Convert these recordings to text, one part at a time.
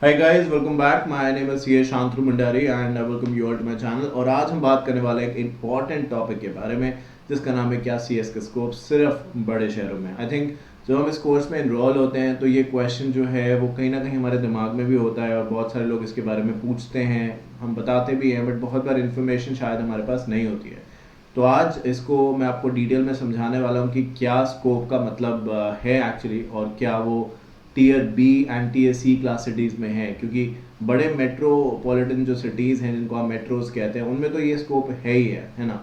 Hi guys, welcome back. My name is CA Shantru Mandari and I welcome you all to my channel. और आज हम बात करने वाले एक इम्पॉर्टेंट टॉपिक के बारे में जिसका नाम है क्या CS का स्कोप सिर्फ बड़े शहरों में। आई थिंक जब हम इस कोर्स में इनरोल होते हैं तो ये क्वेश्चन जो है वो कहीं ना कहीं हमारे दिमाग में भी होता है और बहुत सारे लोग इसके बारे में पूछते हैं, हम बताते भी हैं, बट बहुत बार इन्फॉर्मेशन शायद हमारे पास नहीं होती है। तो आज इसको मैं आपको डिटेल में समझाने वाला हूँ कि क्या स्कोप का मतलब है एक्चुअली, और क्या वो tier B and tier C class cities में है, क्योंकि बड़े मेट्रोपॉलिटन जो सिटीज़ हैं जिनको हम मेट्रोज कहते हैं उनमें तो ये स्कोप है ही है ना।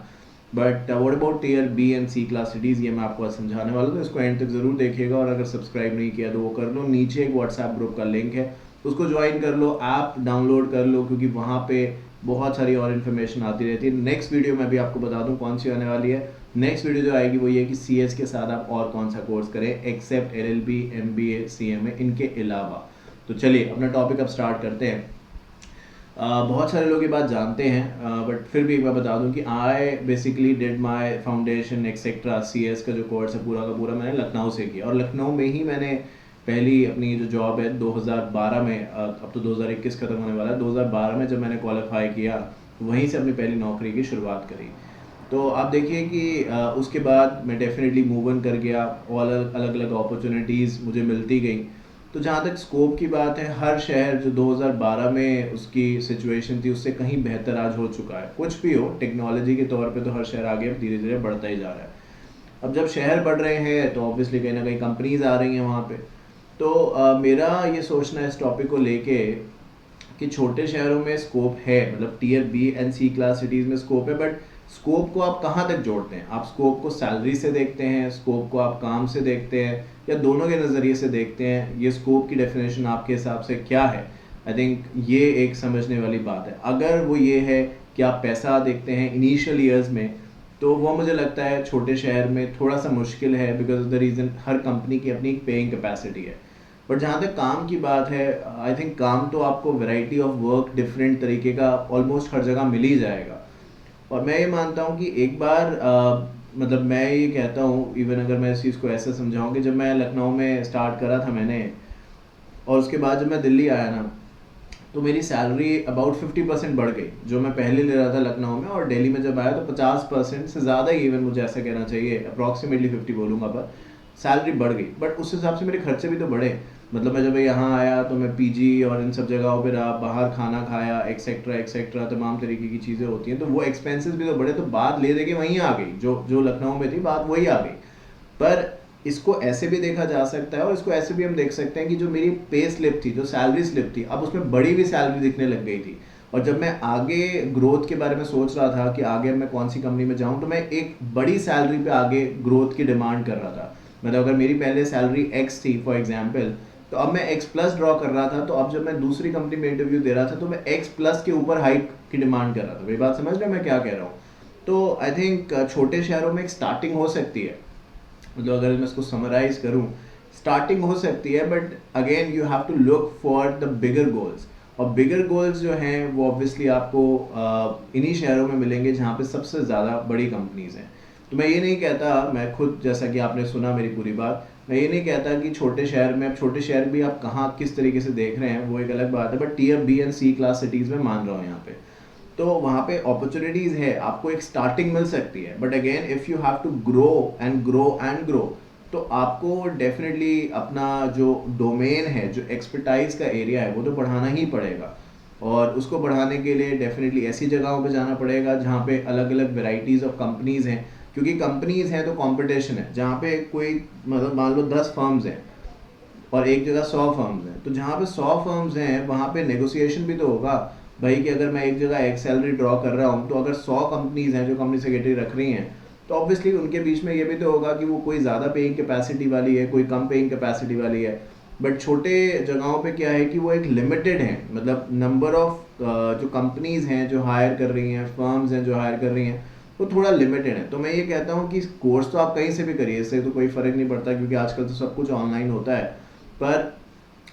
But what about tier B and C class cities, ये मैं आपको आज समझाने वाला हूँ, तो इसको एंड तक ज़रूर देखिएगा। और अगर सब्सक्राइब नहीं किया तो वो कर लो, नीचे एक व्हाट्सएप ग्रुप का लिंक है, उसको ज्वाइन कर लो, ऐप डाउनलोड कर लो, क्योंकि वहाँ पे बहुत सारी और इन्फॉर्मेशन आती रहती है। नेक्स्ट वीडियो में भी आपको बता दूँ कौन सी आने वाली है। नेक्स्ट वीडियो जो आएगी वो ये कि CS के साथ आप और कौन सा कोर्स करें एक्सेप्ट LLB MBA CMA इनके अलावा। तो चलिए अपना टॉपिक अब स्टार्ट करते हैं। बहुत सारे लोग ये बात जानते हैं, बट फिर भी एक बार बता दूं कि I basically did my foundation etcetera CS का जो कोर्स है पूरा का पूरा मैंने लखनऊ से किया, और लखनऊ में ही मैंने पहली अपनी जो जॉब है 2012 में, अब तो 2021 खत्म होने वाला है, 2012 में जब मैंने क्वालिफाई किया तो वहीं से अपनी पहली नौकरी की शुरुआत करी। तो आप देखिए कि उसके बाद मैं डेफिनेटली मूव ऑन कर गया और अलग अलग अपॉर्चुनिटीज़ मुझे मिलती गई। तो जहाँ तक स्कोप की बात है, हर शहर जो 2012 में उसकी सिचुएशन थी उससे कहीं बेहतर आज हो चुका है। कुछ भी हो, टेक्नोलॉजी के तौर पे तो हर शहर आगे अब धीरे धीरे बढ़ता ही जा रहा है। अब जब शहर बढ़ रहे हैं तो ऑब्वियसली कहीं ना कहीं कंपनीज आ रही हैं वहाँ पे। तो मेरा ये सोचना है इस टॉपिक को लेके कि छोटे शहरों में स्कोप है, मतलब tier B and C class cities में स्कोप है, बट स्कोप को आप कहाँ तक जोड़ते हैं? आप स्कोप को सैलरी से देखते हैं, स्कोप को आप काम से देखते हैं, या दोनों के नज़रिए से देखते हैं? ये स्कोप की डेफिनेशन आपके हिसाब से क्या है? आई थिंक ये एक समझने वाली बात है। अगर वो ये है कि आप पैसा देखते हैं इनिशियल ईयर्स में, तो वो मुझे लगता है छोटे शहर में थोड़ा सा मुश्किल है, because of the reason her company की अपनी पेइंग कैपेसिटी है। बट जहाँ तक काम की बात है, आई थिंक काम तो आपको वैरायटी ऑफ वर्क डिफरेंट तरीके का ऑलमोस्ट हर जगह मिल ही जाएगा। और मैं ये मानता हूँ कि एक बार मतलब मैं ये कहता हूँ, इवन अगर मैं इस चीज़ को ऐसे समझाऊँ कि जब मैं लखनऊ में स्टार्ट करा था मैंने, और उसके बाद जब मैं दिल्ली आया ना, तो मेरी सैलरी अबाउट 50% बढ़ गई जो मैं पहले ले रहा था लखनऊ में। और दिल्ली में जब आया तो 50% से ज़्यादा ही, इवन मुझे ऐसा कहना चाहिए, अप्रॉक्सीमेटली 50 बोलूँगा, पर सैलरी बढ़ गई। बट उस हिसाब से मेरे खर्चे भी तो बढ़े। मतलब मैं जब यहाँ आया तो मैं PG और इन सब जगहों पे रहा, बाहर खाना खाया, एक्सेट्रा एक्सेट्रा, तमाम तरीके की चीज़ें होती हैं, तो वो एक्सपेंसेस भी तो बढ़े। तो बात ले दे के वहीं आ गई, जो जो लखनऊ में थी बात वही आ गई। पर इसको ऐसे भी देखा जा सकता है, और इसको ऐसे भी हम देख सकते हैं कि जो मेरी पे स्लिप थी, जो सैलरी स्लिप थी, अब उसमें बड़ी भी सैलरी दिखने लग गई थी। और जब मैं आगे ग्रोथ के बारे में सोच रहा था कि आगे मैं कौन सी कंपनी में जाऊं, तो मैं एक बड़ी सैलरी पे आगे ग्रोथ की डिमांड कर रहा था। मतलब अगर मेरी पहले सैलरी X थी फॉर एग्जाम्पल, तो अब मैं X+ ड्रॉ कर रहा था। तो अब जब मैं दूसरी कंपनी में इंटरव्यू दे रहा था तो मैं X+ के ऊपर हाइक की डिमांड कर रहा था। मेरी बात समझ रहे हो मैं क्या कह रहा हूँ? तो आई थिंक छोटे शहरों में एक स्टार्टिंग हो सकती है, मतलब अगर मैं इसको समराइज करूं, स्टार्टिंग हो सकती है, but again you have to look for the bigger goals. और बिगर गोल्स जो हैं वो ऑब्वियसली आपको इन्हीं शहरों में मिलेंगे जहाँ पे सबसे ज़्यादा बड़ी कंपनीज हैं। तो मैं ये नहीं कहता, मैं खुद, जैसा कि आपने सुना मेरी पूरी बात, मैं ये नहीं कहता कि छोटे शहर में, अब छोटे शहर भी आप कहाँ किस तरीके से देख रहे हैं वो एक अलग बात है, but tier B and C class cities में मान रहा हूँ यहाँ पे। तो वहाँ पे अपॉर्चुनिटीज़ है, आपको एक स्टार्टिंग मिल सकती है, but again if you have to grow and grow and grow, तो आपको डेफिनेटली अपना जो डोमेन है, जो एक्सपर्टाइज का एरिया है, वो तो बढ़ाना ही पड़ेगा। और उसको बढ़ाने के लिए डेफिनेटली ऐसी जगहों पे जाना पड़ेगा जहाँ पे अलग अलग वेराइटीज़ ऑफ कंपनीज़ हैं, क्योंकि कंपनीज़ हैं तो कंपटीशन है। जहाँ पे कोई, मतलब मान लो 10 फर्म्स हैं और एक जगह 100 फर्म्स हैं, तो जहाँ पे 100 फर्म्स हैं वहाँ पे नेगोशिएशन भी तो होगा भाई, कि अगर मैं एक जगह एक सैलरी ड्रॉ कर रहा हूँ, तो अगर 100 कंपनीज हैं जो कंपनी सेक्रेटरी रख रही हैं, तो ऑब्वियसली उनके बीच में ये भी तो होगा कि वो कोई ज़्यादा पेइंग कैपेसिटी वाली है, कोई कम पेइंग कैपेसिटी वाली है। बट छोटे जगहों पे क्या है कि वो एक लिमिटेड है, मतलब नंबर ऑफ जो कंपनीज हैं जो हायर कर रही हैं, फर्म्स हैं जो हायर कर रही हैं, वो थोड़ा लिमिटेड है। तो मैं ये कहता हूँ कि कोर्स तो आप कहीं से भी करिए, इससे तो कोई फ़र्क नहीं पड़ता, क्योंकि आजकल तो सब कुछ ऑनलाइन होता है। पर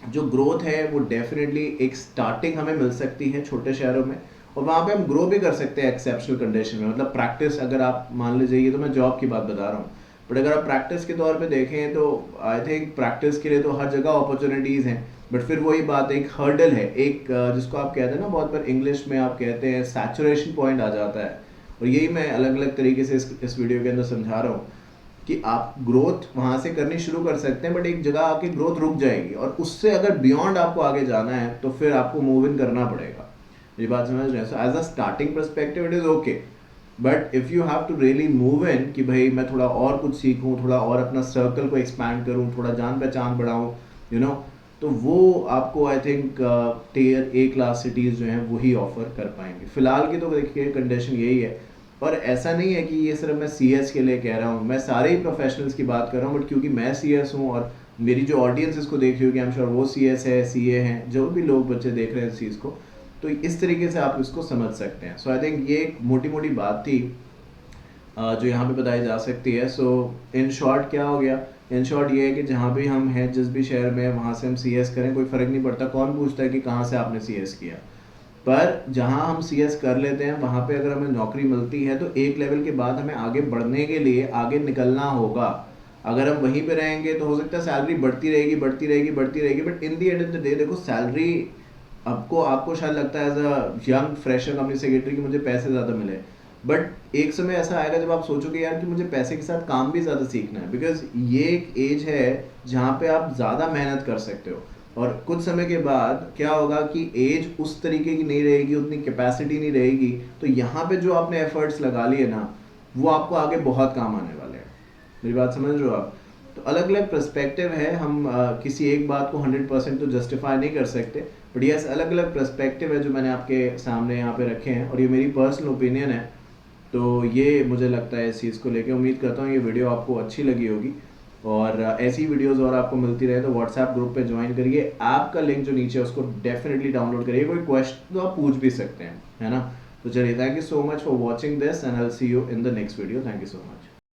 जो ग्रोथ है वो डेफिनेटली एक स्टार्टिंग हमें मिल सकती है छोटे शहरों में, और वहाँ पे हम ग्रो भी कर सकते हैं एक्सेप्शनल कंडीशन में। मतलब प्रैक्टिस, अगर आप मान लीजिए, ये तो मैं जॉब की बात बता रहा हूँ, बट अगर आप प्रैक्टिस के तौर पे देखें तो आई थिंक प्रैक्टिस के लिए तो हर जगह अपॉर्चुनिटीज़ हैं। बट फिर वही बात, एक हर्डल है, एक जिसको आप कहते हैं ना, बहुत बार इंग्लिश में आप कहते हैं सैचुरेशन पॉइंट आ जाता है। और यही मैं अलग अलग तरीके से इस वीडियो के अंदर समझा रहा हूँ कि आप ग्रोथ वहाँ से करनी शुरू कर सकते हैं, बट एक जगह आके ग्रोथ रुक जाएगी, और उससे अगर बियॉन्ड आपको आगे जाना है तो फिर आपको मूव इन करना पड़ेगा। ये बात समझ रहे हैं? So as a starting perspective it is okay, but if you have to really move in कि भाई मैं थोड़ा और कुछ सीखूँ, थोड़ा और अपना सर्कल को एक्सपैंड करूँ, थोड़ा जान पहचान बढ़ाऊँ, यू नो, तो वो आपको I think tier A class cities जो हैं वही ऑफर कर पाएंगे। फिलहाल की तो देखिए कंडीशन यही है। और ऐसा नहीं है कि ये सिर्फ मैं CS के लिए कह रहा हूँ, मैं सारे ही प्रोफेशनल्स की बात कर रहा हूँ, बट क्योंकि मैं CS हूँ और मेरी जो ऑडियंस इसको देख रही होगी, आई एम श्योर वो CS है, CA हैं, जो भी लोग बच्चे देख रहे हैं इस चीज़ को, तो इस तरीके से आप इसको समझ सकते हैं। सो आई थिंक ये एक मोटी मोटी बात थी जो यहाँ पे बताई जा सकती है। सो इन शॉर्ट क्या हो गया, इन शॉर्ट ये है कि जहाँ भी हम हैं, जिस भी शहर में, वहाँ से हम CS करें, कोई फ़र्क नहीं पड़ता, कौन पूछता है कि कहाँ से आपने CS किया। पर जहाँ हम CS कर लेते हैं वहाँ पे अगर हमें नौकरी मिलती है तो एक लेवल के बाद हमें आगे बढ़ने के लिए आगे निकलना होगा। अगर हम वहीं पे रहेंगे तो हो सकता है सैलरी बढ़ती रहेगी बढ़ती रहेगी बढ़ती रहेगी, but in the end of the day देखो सैलरी आपको शायद लगता है as a young fresher company secretary कि मुझे पैसे ज़्यादा मिले, बट एक समय ऐसा आएगा जब आप सोचोगे यार कि मुझे पैसे के साथ काम भी ज़्यादा सीखना है, बिकॉज ये एक एज है जहाँ पे आप ज़्यादा मेहनत कर सकते हो। और कुछ समय के बाद क्या होगा कि एज उस तरीके की नहीं रहेगी, उतनी कैपेसिटी नहीं रहेगी, तो यहाँ पे जो आपने एफर्ट्स लगा लिए ना वो आपको आगे बहुत काम आने वाले हैं। मेरी बात समझ रहे हो आप? तो अलग अलग पर्सपेक्टिव है, हम किसी एक बात को 100% तो जस्टिफाई नहीं कर सकते, बट यस अलग अलग पर्सपेक्टिव है जो मैंने आपके सामने यहाँ पे रखे हैं, और ये मेरी पर्सनल ओपिनियन है। तो ये मुझे लगता है इस चीज़ को लेके, उम्मीद करता हूँ ये वीडियो आपको अच्छी लगी होगी, और ऐसी वीडियोस और आपको मिलती रहे तो व्हाट्सएप ग्रुप पे ज्वाइन करिए। ऐप का लिंक जो नीचे है उसको डेफिनेटली डाउनलोड करिए, कोई क्वेश्चन तो आप पूछ भी सकते हैं, है ना? तो चलिए, thank you so much for watching this and I will see you in the next video. Thank you so much.